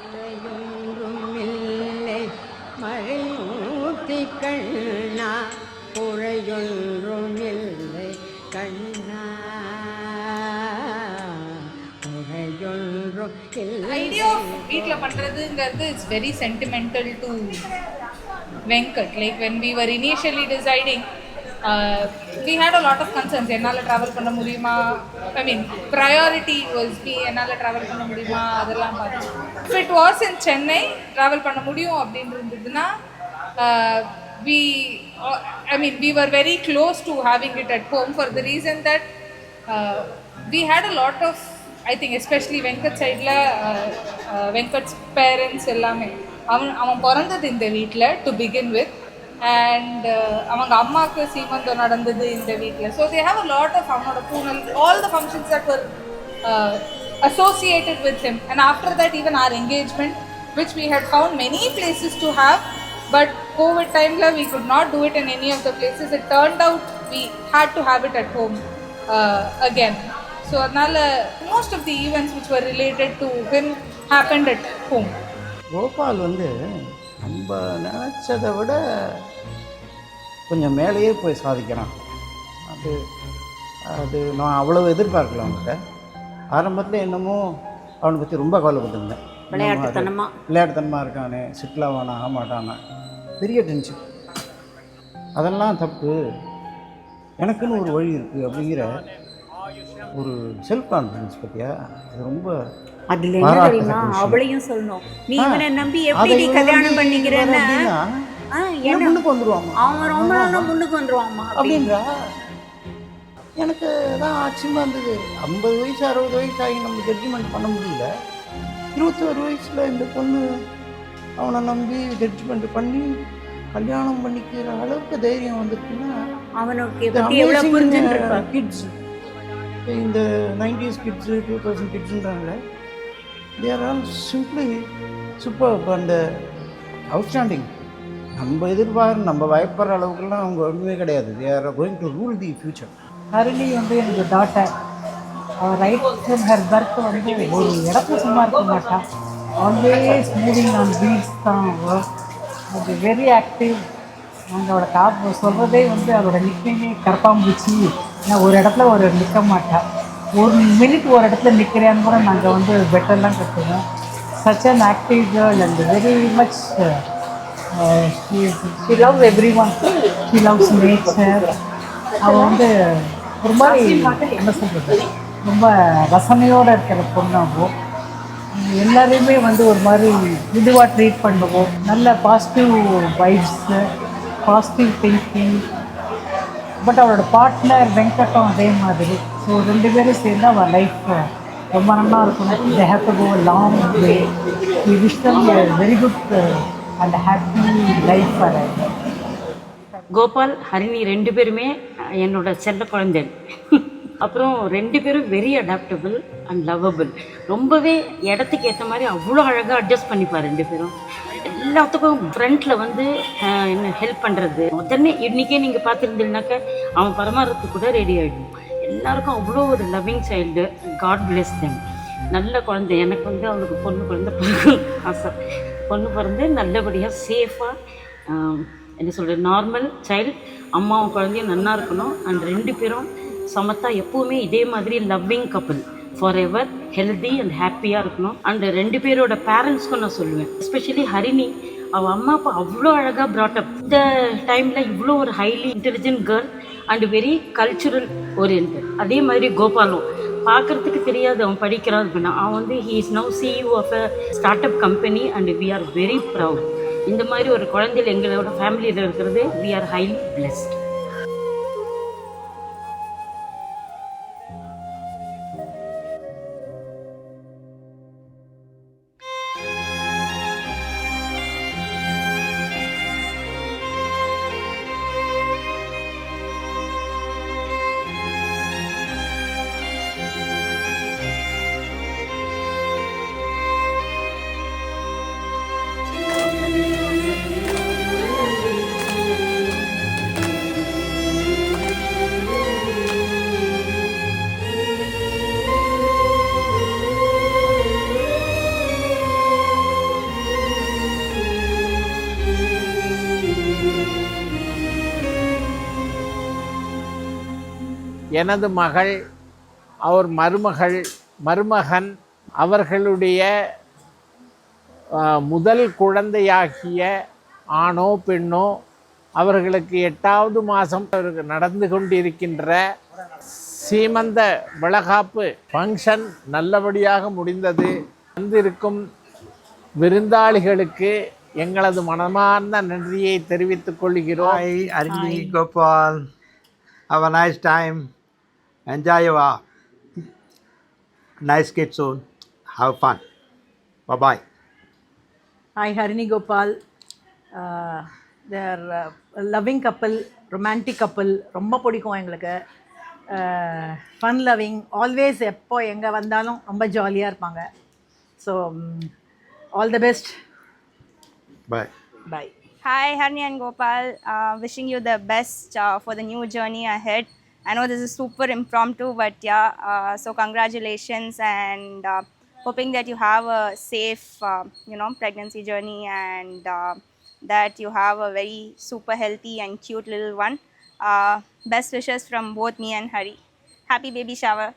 மழையொன்றுமில்லை மழையூத்தி கண்ணா குறையொன்றுமில்லை கண்ணா குறையொன்றும் idea of வீட்டில் பண்ணுறதுங்கிறது it's very sentimental to Venkat. Like when we were initially deciding, we had a lot of concerns. என்னால் travel பண்ண முடியுமா, ஐ மீன் priority was B என்னால் travel பண்ண முடியுமா அதெல்லாம் பார்த்து. If it was in Chennai travel பண்ண முடியும் அப்படின்னு இருந்ததுன்னா we were very close to having it at home for the reason that we had a lot of, I think especially Venkat side la Venkat's parents ellame அவன் பிறந்தது இந்த வீட்டில் to begin with and அவங்க அம்மாவுக்கு சீமந்தம் நடந்தது இந்த வீட்டில். So they have a lot of அவனோட பூனல் all the functions that were associated with him, and after that even our engagement which we had found many places to have, but COVID time la we could not do it in any of the places. It turned out we had to have it at home again. So adnala most of the events which were related to him happened at home. Gopal நம்ம நினச்சதை விட கொஞ்சம் மேலேயே போய் சாதிக்கிறான். அது நான் அவ்வளோ எதிர்பார்க்கல. அவன்கிட்ட ஆரம்பத்தில் என்னமோ அவனை பற்றி ரொம்ப கவலைப்பட்டிருந்தேன். விளையாட்டுத்தனமாக இருக்கானே, சிட்டிலாவானா ஆமாட்டானா, பெரிய டென்ஷன். அதெல்லாம் தப்பு, எனக்குன்னு ஒரு வழி இருக்குது அப்படிங்கிற ஒரு செல்ஃப் கான்ஃபிடன்ஸ் பற்றியா அது ரொம்ப. அதுல என்ன தெரியுமா, அவளையும் சொல்லணும், நீ இவனை நம்பி எப்படி கல்யாணம் பண்ணிக்கிறேன்னு முன்னுக்கு வந்துருவாங்க. அவன் ரொம்ப முன்னுக்கு வந்துருவாமா அப்படின்றா. எனக்கு தான் ஆச்சரியமாக இருந்தது. 50 வயசு 60 வயசு ஆகி நம்ம ஜட்ஜ்மெண்ட் பண்ண முடியல. 21 வயசில் இந்த பொண்ணு அவனை நம்பி ஜட்ஜ்மெண்ட் பண்ணி கல்யாணம் பண்ணிக்கிற அளவுக்கு தைரியம் வந்துருக்குன்னா அவனுக்கு எவ்வளோ புரிஞ்சுட்டு கிட்ஸ், இந்த 90s kids 2000 கிட்ஸுன்றாங்க. they are all simply superb and outstanding. நம்ம நம்ம பயப்படுற அளவுக்குலாம் அவங்க ஒன்றுமே கிடையாது. they are going to rule the future. Harini எனக்கு daughter. Right from her birth ஒரு இடத்துல சும்மா இருக்க மாட்டான். ஆல்வேஸ் மூவிங் ஆன் வீல்ஸ் தான். அது வெரி ஆக்டிவ். அவங்களோட சொல்கிறதே அவரோட நிற்கவே கரப்பாம்பூச்சி. ஏன்னா ஒரு இடத்துல நிற்க மாட்டான். ஒரு மினிட் ஒரு இடத்துல நிற்கிறேன்னு கூட நாங்கள் பெட்டர்லாம் கற்றுவோம். Such an active girl and very much she love every one. She loves nature. அவள் ஒரு மாதிரி என்ன சொல்கிறது, ரொம்ப ரசனையோடு இருக்கிற பொண்ணாகும். எல்லாரையுமே ஒரு மாதிரி இதுவாக ட்ரீட் பண்ணுவோம். நல்ல positive vibes, positive thinking. But அவளோட பார்ட்னர் வெங்கட்டும் அதே மாதிரி. ஸோ 2 பேரும் சேர்ந்து அவள் லைஃப் ரொம்ப நல்லா இருக்கணும். They have to go long way. We wish them a very good and happy life for her. Gopal Harini 2 பேருமே என்னோட செல்ல குழந்தை. அப்புறம் 2 பேரும் வெரி அடாப்டபிள் அண்ட் லவ்வபிள். ரொம்பவே இடத்துக்கு ஏற்ற மாதிரி அவ்வளோ அழகாக அட்ஜஸ்ட் பண்ணிப்பார் 2 பேரும். எல்லாத்துக்கும் ஃப்ரண்ட்டில் என்ன ஹெல்ப் பண்ணுறது. உடனே இன்றைக்கே நீங்கள் பார்த்துருந்தீங்கன்னாக்க அவன் பரமாறத்துக்கு கூட ரெடி ஆகிடும். எல்லாருக்கும் அவ்வளோ ஒரு loving child. God bless them. நல்ல குழந்தை. எனக்கு அவளுக்கு பொண்ணு குழந்தை பிறகு ஆசை. பொண்ணு பிறந்து நல்லபடியாக சேஃபாக என்ன சொல்கிறது நார்மல் சைல்டு. அம்மாவும் குழந்தையும் நல்லா இருக்கணும். அண்ட் 2 பேரும் சமத்தா எப்போவுமே இதே மாதிரி loving couple for ever healthy and ஹாப்பியாக இருக்கணும். அண்ட் 2 பேரோட பேரண்ட்ஸ்க்கும் நான் சொல்லுவேன், எஸ்பெஷலி ஹரிணி. அவள் அம்மா அப்பா அவ்வளோ அழகாக ப்ராட்டப். இந்த டைமில் இவ்வளோ ஒரு highly intelligent girl and very cultural orient. அதே மாதிரி கோபாலும் பார்க்குறதுக்கு தெரியாது அவன் படிக்கிறான் அப்படின்னா. அவன் he is now CEO of a start up company and we are very proud. இந்த மாதிரி ஒரு குழந்தைகள் எங்களோட ஃபேமிலியில் இருக்கிறது வி ஆர் ஹைலி பிளெஸ்ட். எனது மகள், அவர் மருமகன் அவர்களுடைய முதல் குழந்தையாகிய ஆணோ பெண்ணோ அவர்களுக்கு 8வது மாதம் நடந்து கொண்டிருக்கின்ற சீமந்த வளகாப்பு ஃபங்க்ஷன் நல்லபடியாக முடிந்தது. வந்திருக்கும் விருந்தாளிகளுக்கு எங்களது மனமார்ந்த நன்றியை தெரிவித்துக் கொள்கிறோம். Hi, Harini, Gopal. Have a nice time. Enjoy your nice kids soon. Have fun. Bye-bye. Hi, Harini Gopal. They're a loving couple, romantic couple. ரொம்ப பிடிக்கும் எங்களுக்கு. ஃபன் லவ்விங், ஆல்வேஸ் எப்போ எங்கே வந்தாலும் ரொம்ப ஜாலியாக இருப்பாங்க. So all the best. Bye. Bye. Hi, Harini and Gopal. Wishing you the best for the new journey ahead. I know this is super impromptu, but yeah, so congratulations, and hoping that you have a safe, pregnancy journey, and that you have a very super healthy and cute little one. Best wishes from both me and Hari. Happy baby shower.